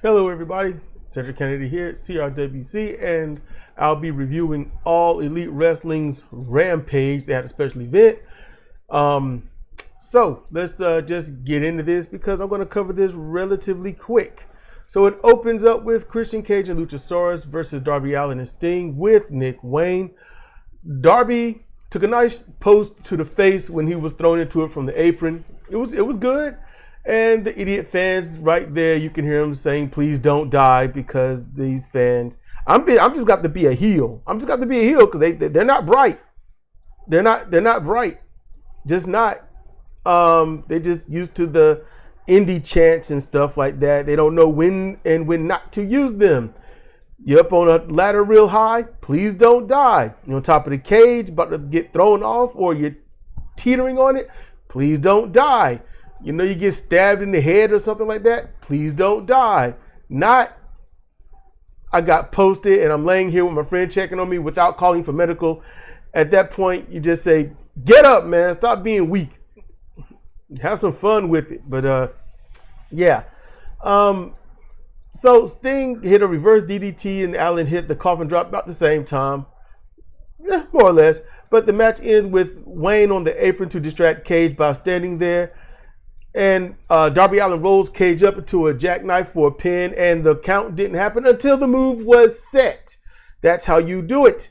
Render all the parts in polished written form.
Hello everybody, Cedric Kennedy here at CRWC, and I'll be reviewing All Elite Wrestling's Rampage. They had a special event. So let's just get into this because I'm going to cover this relatively quick. So it opens up with Christian Cage and Luchasaurus versus Darby Allin and Sting with Nick Wayne. Darby took a nice post to the face when he was thrown into it from the apron. It was good. And the idiot fans right there, you can hear them saying, please don't die, because these fans, I'm just got to be a heel. I'm just got to be a heel because they're not bright. They're not bright. Just not. They're just used to the indie chants and stuff like that. They don't know when and when not to use them. You're up on a ladder real high, please don't die. You're on top of the cage, about to get thrown off, or you're teetering on it, please don't die. You know, you get stabbed in the head or something like that, please don't die. Not, I got posted and I'm laying here with my friend checking on me without calling for medical. At that point, you just say, get up, man, stop being weak. Have some fun with it. But yeah. So Sting hit a reverse DDT and Allin hit the coffin drop about the same time. More or less. But the match ends with Wayne on the apron to distract Cage by standing there. And Darby Allin rolls Cage up into a jackknife for a pin, and the count didn't happen until the move was set. That's how you do it.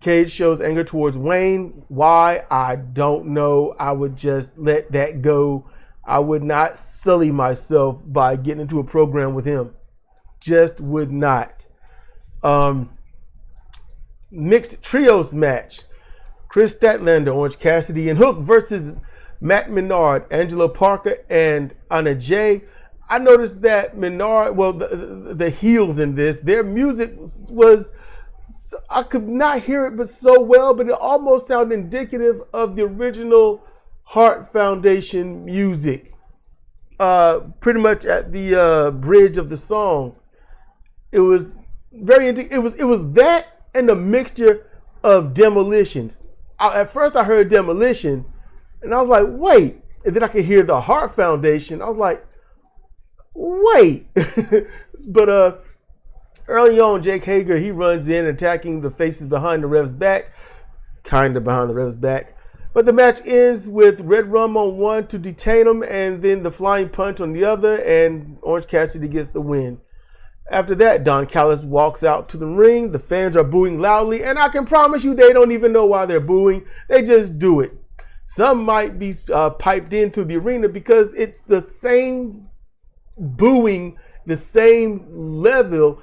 Cage shows anger towards Wayne. Why? I don't know. I would just let that go. I would not sully myself by getting into a program with him. Just would not. Mixed trios match. Chris Statlander, Orange Cassidy, and Hook versus Matt Menard, Angelo Parker, and Anna Jay. I noticed that Menard, well, the heels in this, their music was, I could not hear it but so well, but it almost sounded indicative of the original Heart Foundation music. Pretty much at the bridge of the song. It was very, it was that and a mixture of Demolitions. At first I heard Demolition, and I was like, wait. And then I could hear the Heart Foundation. I was like, wait. But early on, Jake Hager, he runs in attacking the faces behind the Rev's back. Kind of behind the Rev's back. But the match ends with Red Rum on one to detain him, and then the flying punch on the other, and Orange Cassidy gets the win. After that, Don Callis walks out to the ring. The fans are booing loudly, and I can promise you they don't even know why they're booing. They just do it. Some might be piped in through the arena because it's the same booing, the same level.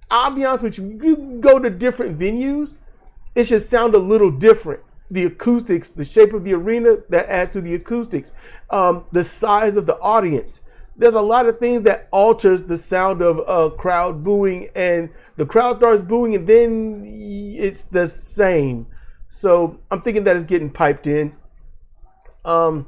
I'll be honest with you, you go to different venues, it should sound a little different. The acoustics, the shape of the arena, that adds to the acoustics. The size of the audience. There's a lot of things that alters the sound of a crowd booing, and the crowd starts booing and then it's the same. So I'm thinking that it's getting piped in. Don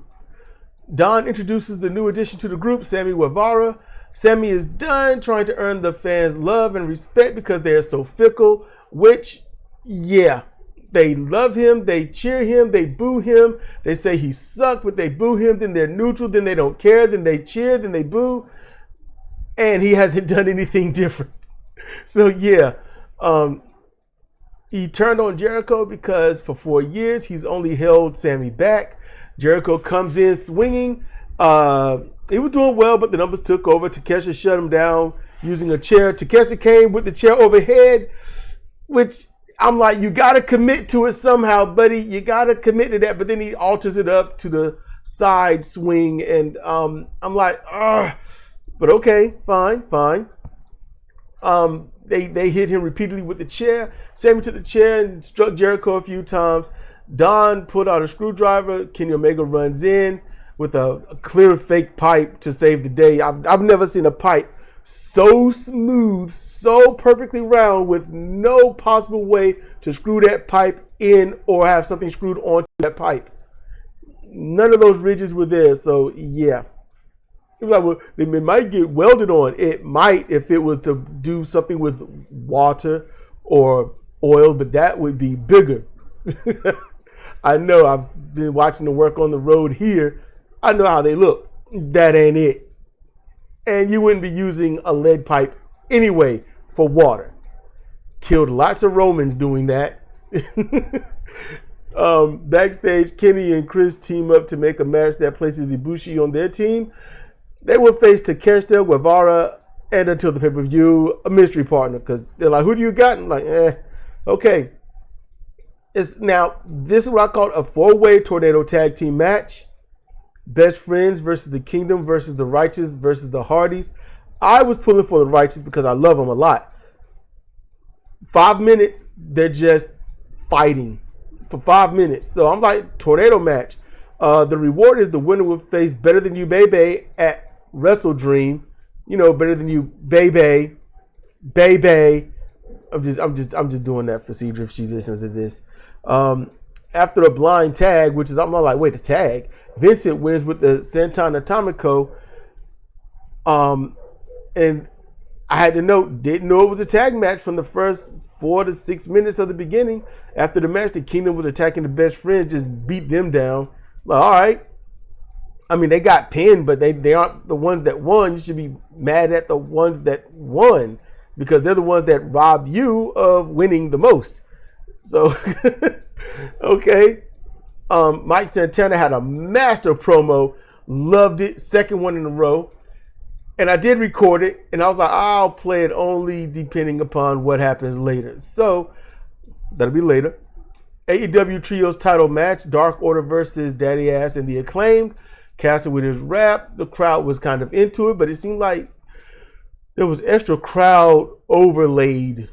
introduces the new addition to the group, Sammy Guevara. Sammy is done trying to earn the fans' love and respect because they are so fickle, which, yeah, they love him, they cheer him, they boo him, they say he sucked, but they boo him, then they're neutral, then they don't care, then they cheer, then they boo, and he hasn't done anything different. So yeah, he turned on Jericho because for 4 years he's only held Sammy back. Jericho comes in swinging. He was doing well, but the numbers took over. Takeshita shut him down using a chair. Takeshita came with the chair overhead, which I'm like, you got to commit to it somehow, buddy. You got to commit to that. But then he alters it up to the side swing, and I'm like, but okay, fine. They hit him repeatedly with the chair. Sammy took the chair and struck Jericho a few times. Don pulled out a screwdriver. Kenny Omega runs in with a clear fake pipe to save the day. I've never seen a pipe so smooth, so perfectly round, with no possible way to screw that pipe in or have something screwed onto that pipe. None of those ridges were there, so yeah. It was like, well, it might get welded on. It might if it was to do something with water or oil, but that would be bigger. I know, I've been watching the work on the road here. I know how they look. That ain't it. And you wouldn't be using a lead pipe anyway for water. Killed lots of Romans doing that. Backstage, Kenny and Chris team up to make a match that places Ibushi on their team. They will face Takeshita, Guevara, and until the pay-per-view, a mystery partner. Because they're like, who do you got? And I'm like, okay. This is what I call a 4-way tornado tag team match. Best Friends versus the Kingdom versus the Righteous versus the Hardys. I was pulling for the Righteous because I love them a lot. 5 minutes, they're just fighting for 5 minutes. So I'm like, tornado match. The reward is the winner will face Better Than You Baby at Wrestle Dream. You know, Better Than You Baby. I'm just doing that for Cedra if she listens to this. After a blind tag, which is, I'm like, wait, a tag. Vincent wins with the Senton Atomico. And I had to note, didn't know it was a tag match from the first 4 to 6 minutes of the beginning. After the match, the Kingdom was attacking the Best Friends, just beat them down. Like, all right. I mean, they got pinned, but they aren't the ones that won. You should be mad at the ones that won because they're the ones that robbed you of winning the most. So, okay. Mike Santana had a master promo. Loved it. Second one in a row. And I did record it. And I was like, I'll play it only depending upon what happens later. So, that'll be later. AEW Trios title match. Dark Order versus Daddy Ass and the Acclaimed. Caster with his rap. The crowd was kind of into it. But it seemed like there was extra crowd overlaid.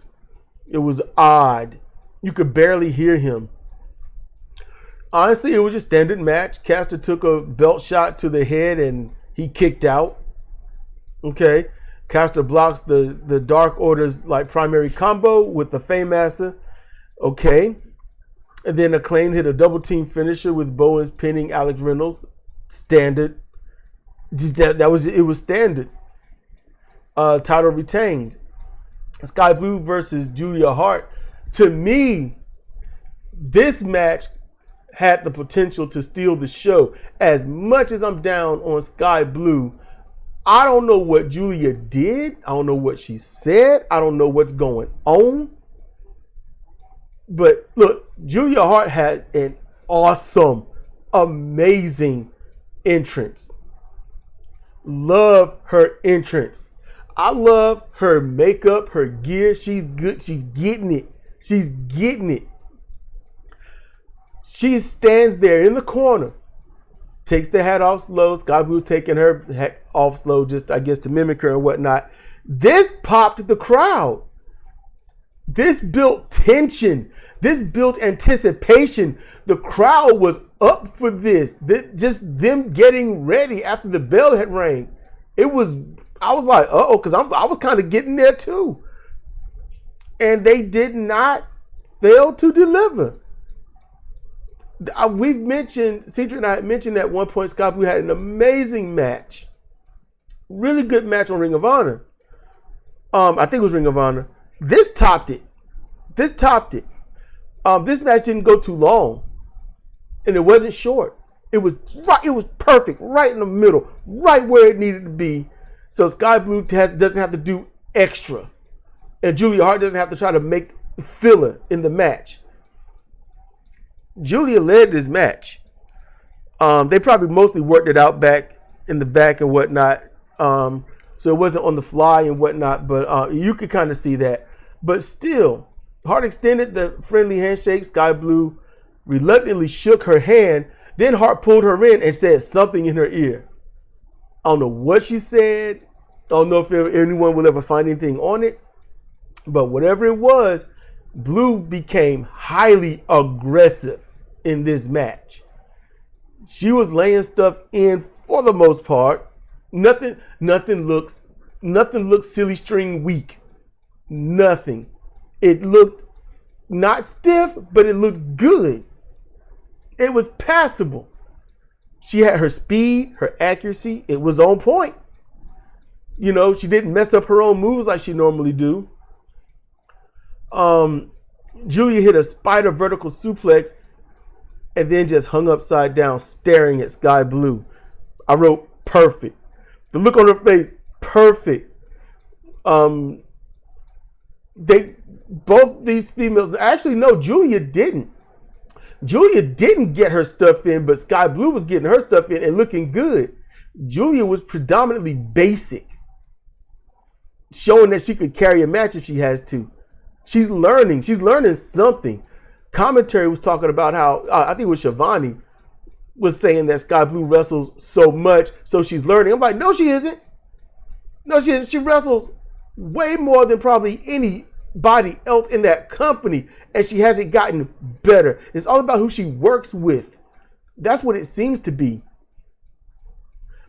It was odd. You could barely hear him. Honestly, it was a standard match. Caster took a belt shot to the head and he kicked out. Okay. Caster blocks the Dark Order's like primary combo with the Faymaster. Okay. And then Acclaim hit a double team finisher with Bowens pinning Alex Reynolds. Standard. It was standard. Title retained. Sky Blue versus Julia Hart. To me, this match had the potential to steal the show. As much as I'm down on Sky Blue, I don't know what Julia did. I don't know what she said. I don't know what's going on. But look, Julia Hart had an awesome, amazing entrance. Love her entrance. I love her makeup, her gear. She's good. She's getting it. She's getting it. She stands there in the corner, takes the hat off slow. Sky Blue's taking her hat off slow, just I guess to mimic her and whatnot. This popped the crowd. This built tension. This built anticipation. The crowd was up for this. Just them getting ready after the bell had rang. I was like, uh-oh, because I was kind of getting there too. And they did not fail to deliver. We've mentioned, Cedric and I had mentioned at one point, Scott Blue had an amazing match. Really good match on Ring of Honor. I think it was Ring of Honor. This topped it. This match didn't go too long. And it wasn't short. It was right. It was perfect. Right in the middle. Right where it needed to be. So Sky Blue doesn't have to do extra. And Julia Hart doesn't have to try to make filler in the match. Julia led this match. They probably mostly worked it out back in the back and whatnot. So it wasn't on the fly and whatnot. But you could kind of see that. But still, Hart extended the friendly handshake. Sky Blue reluctantly shook her hand. Then Hart pulled her in and said something in her ear. I don't know what she said. I don't know if anyone will ever find anything on it. But whatever it was, Blue became highly aggressive in this match. She was laying stuff in for the most part. Nothing looks silly string weak. Nothing. It looked not stiff, but it looked good. It was passable. She had her speed, her accuracy. It was on point. You know, she didn't mess up her own moves like she normally do. Julia hit a spider vertical suplex and then just hung upside down staring at Sky Blue. I wrote perfect. The look on her face, perfect. They both these females. Actually, no, Julia didn't. Julia didn't get her stuff in, but Sky Blue was getting her stuff in and looking good. Julia was predominantly basic, showing that she could carry a match if she has to. She's learning. She's learning something. Commentary was talking about how, I think it was Shivani, was saying that Sky Blue wrestles so much, so she's learning. I'm like, no, she isn't. No, she isn't. She wrestles way more than probably anybody else in that company, and she hasn't gotten better. It's all about who she works with. That's what it seems to be.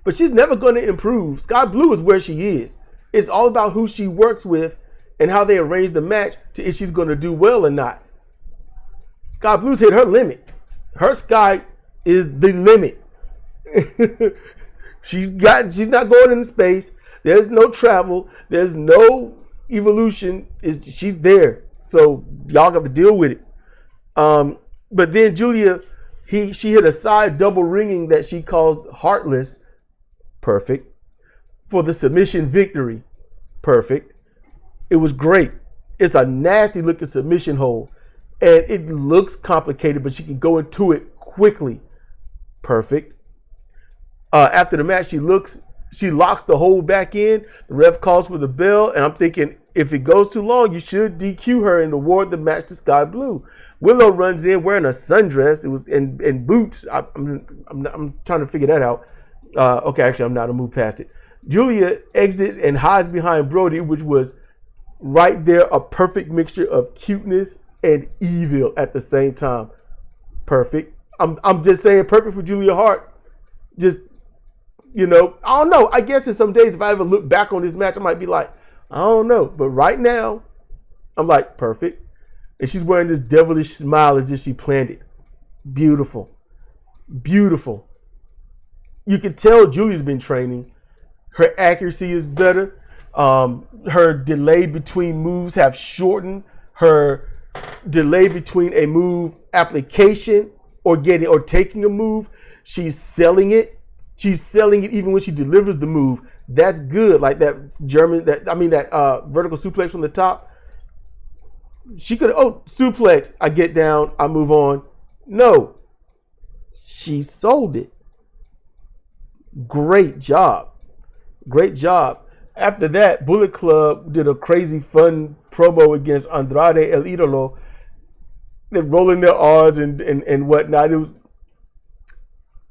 But she's never going to improve. Sky Blue is where she is. It's all about who she works with and how they arrange the match to if she's going to do well or not. Sky Blue's hit her limit. Her sky is the limit. She's not going into space. There's no travel. There's no evolution. She's there. So y'all got to deal with it. But then Julia, she hit a side double ringing that she calls heartless. Perfect. For the submission victory. Perfect. It was great. It's a nasty looking submission hold. And it looks complicated, but she can go into it quickly. Perfect. After the match, she locks the hold back in. The ref calls for the bell, and I'm thinking, if it goes too long, you should DQ her and award the match to Sky Blue. Willow runs in wearing a sundress. It was in boots. I'm trying to figure that out. Okay, actually, I'm not. I'll move past it. Julia exits and hides behind Brody, which was right there a perfect mixture of cuteness and evil at the same time. Perfect. I'm just saying perfect for Julia Hart. Just, I don't know. I guess in some days, if I ever look back on this match, I might be like, I don't know. But right now, I'm like, perfect. And she's wearing this devilish smile as if she planned it. Beautiful. Beautiful. You can tell Julia's been training. Her accuracy is better. Her delay between moves have shortened. Her delay between a move application or taking a move, she's selling it. She's selling it even when she delivers the move. That's good. Like that vertical suplex from the top. She could, suplex. I get down. I move on. No, she sold it. Great job. Great job. After that, Bullet Club did a crazy fun promo against Andrade El Idolo. They're rolling their R's and whatnot. It was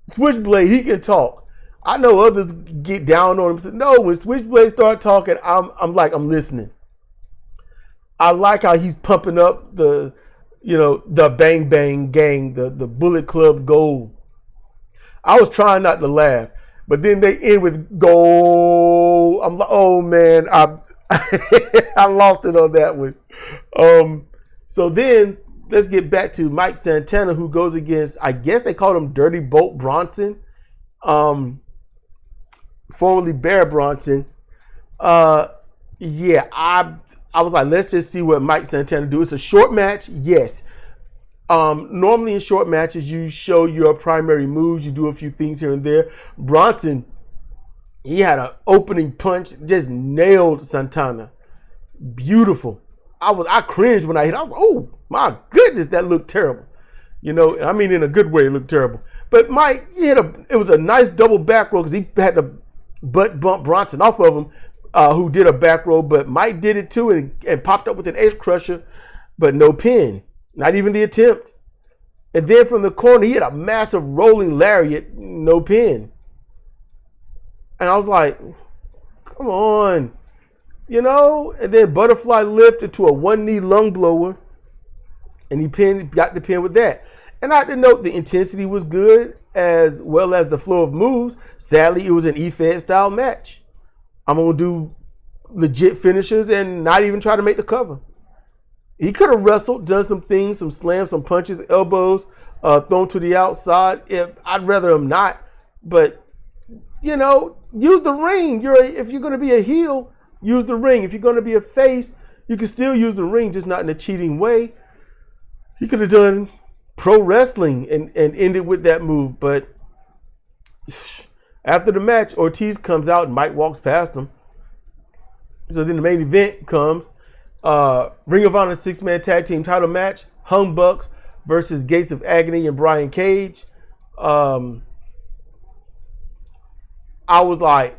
Switchblade, he can talk. I know others get down on him. Say, no, when Switchblade start talking, I'm listening. I like how he's pumping up the Bang Bang Gang, the Bullet Club Gold. I was trying not to laugh. But then they end with goal. I'm like, oh man, I lost it on that one. So then let's get back to Mike Santana, who goes against, I guess they called him Dirty Bolt Bronson, formerly Bear Bronson. I was like, let's just see what Mike Santana do. It's a short match, yes. Normally in short matches, you show your primary moves. You do a few things here and there. Bronson, he had an opening punch, just nailed Santana. Beautiful. I cringed when I hit. I was like, oh my goodness, that looked terrible. In a good way, it looked terrible. But Mike, it was a nice double back roll because he had to butt bump Bronson off of him, who did a back roll. But Mike did it too and popped up with an ace crusher, but no pin. Not even the attempt. And then from the corner, he had a massive rolling lariat, no pin. And I was like, come on. And then butterfly lift into a one-knee lung blower. And he got the pin with that. And I had to note the intensity was good as well as the flow of moves. Sadly, it was an E-Fed style match. I'm going to do legit finishers and not even try to make the cover. He could have wrestled, done some things, some slams, some punches, elbows, thrown to the outside. I'd rather him not. But, use the ring. If you're going to be a heel, use the ring. If you're going to be a face, you can still use the ring, just not in a cheating way. He could have done pro wrestling and ended with that move. But after the match, Ortiz comes out and Mike walks past him. So then the main event comes. Ring of Honor 6-man tag team title match. Hung Bucks versus Gates of Agony and Brian Cage. I was like,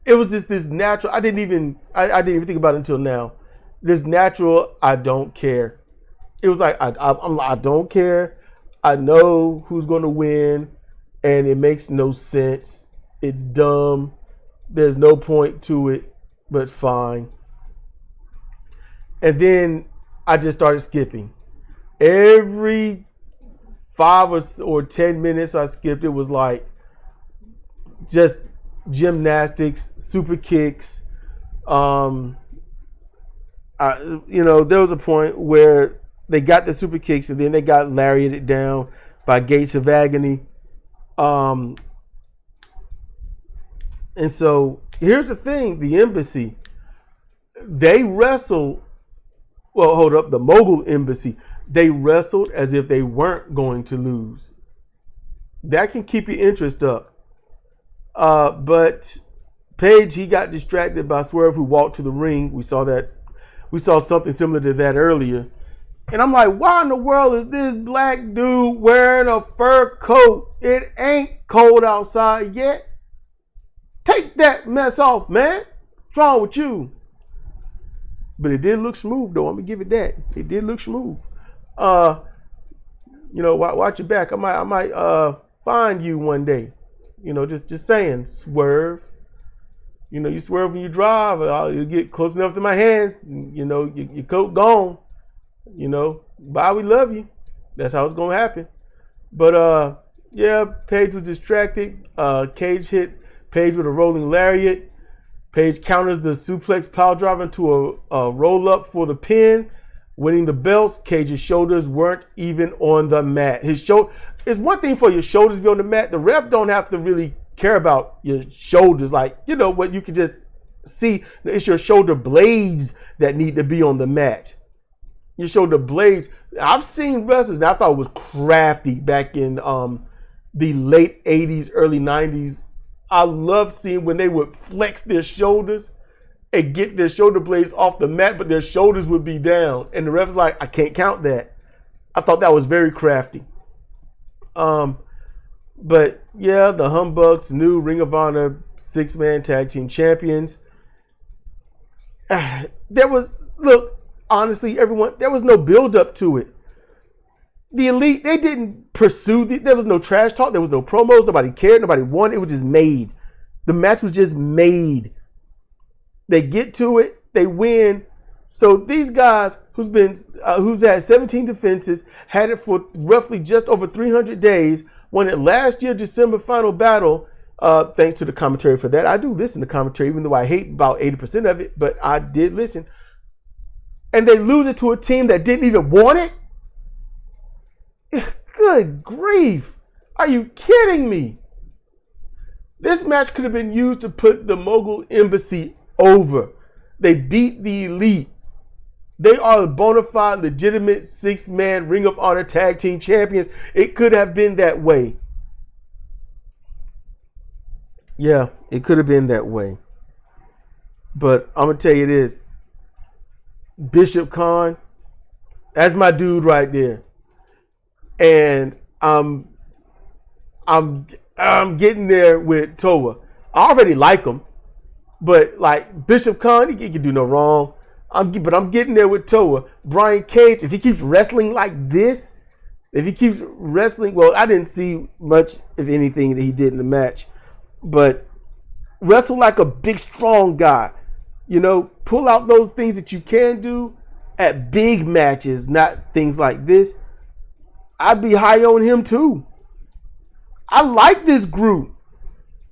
it was just this natural. I didn't even think about it until now. This natural, I don't care. It was like, I don't care. I know who's going to win, and it makes no sense. It's dumb. There's no point to it, but fine. And then I just started skipping. Every 5 or 10 minutes I skipped, it was like just gymnastics, super kicks. There was a point where they got the super kicks and then they got lariated down by Gates of Agony. And so here's the thing, the Embassy, they wrestled, well, hold up, the Mogul Embassy, they wrestled as if they weren't going to lose. That can keep your interest up. But Page, he got distracted by Swerve, who walked to the ring. We saw something similar to that earlier. And I'm like, why in the world is this black dude wearing a fur coat? It ain't cold outside yet. Take that mess off, man. What's wrong with you? But it did look smooth, though. I'm going to give it that. It did look smooth. Watch your back. I might find you one day. Just saying, Swerve. You swerve when you drive. You get close enough to my hands. Your coat gone. Bye, we love you. That's how it's going to happen. But, Paige was distracted. Cage hit Paige with a rolling lariat. Paige counters the suplex pile driver into a roll up for the pin, winning the belts. Cage's shoulders weren't even on the mat. It's one thing for your shoulders to be on the mat. The ref don't have to really care about your shoulders. What you can just see, it's your shoulder blades that need to be on the mat. Your shoulder blades. I've seen wrestlers, and I thought it was crafty back in the late 80s, early 90s. I love seeing when they would flex their shoulders and get their shoulder blades off the mat, but their shoulders would be down. And the ref was like, I can't count that. I thought that was very crafty. But yeah, the Humbugs, new Ring of Honor 6-man tag team champions. Honestly, everyone, there was no build up to it. The Elite, they didn't pursue there was no trash talk. There was no promos. Nobody cared. Nobody won. It was just made. The match was just made. They get to it. They win. So these guys who's had 17 defenses, had it for roughly just over 300 days, won it last year, December final battle. Thanks to the commentary for that. I do listen to commentary, even though I hate about 80% of it, but I did listen. And they lose it to a team that didn't even want it? Good grief. Are you kidding me? This match could have been used to put the Mogul Embassy over. They beat the Elite. They are the bona fide, legitimate 6-man Ring of Honor tag team champions. It could have been that way. Yeah, it could have been that way. But I'm going to tell you this. Bishop Khan, that's my dude right there. And I'm getting there with Toa. I already like him, but like Bishop Khan, he can do no wrong. But I'm getting there with Toa. Brian Cage, if he keeps wrestling like this, well, I didn't see much, if anything, that he did in the match, but wrestle like a big, strong guy. Pull out those things that you can do at big matches, not things like this. I'd be high on him too. I like this group.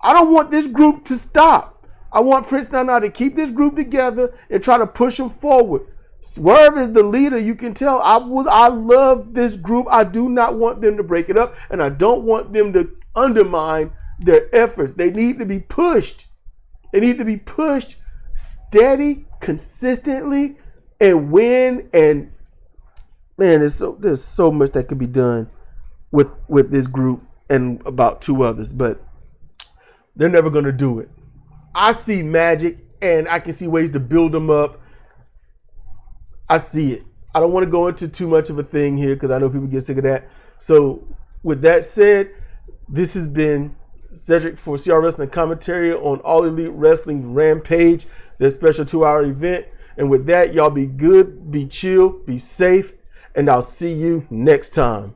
I don't want this group to stop. I want Prince Nana to keep this group together and try to push them forward. Swerve is the leader. You can tell. I love this group. I do not want them to break it up, and I don't want them to undermine their efforts. They need to be pushed. They need to be pushed steady, consistently, and win. And man, there's so much that could be done with this group and about 2 others, but they're never going to do it. I see magic and I can see ways to build them up. I see it. I don't want to go into too much of a thing here because I know people get sick of that. So with that said, this has been Cedric for CR Wrestling Commentary on All Elite Wrestling Rampage, their special 2-hour event. And with that, y'all be good, be chill, be safe, and I'll see you next time.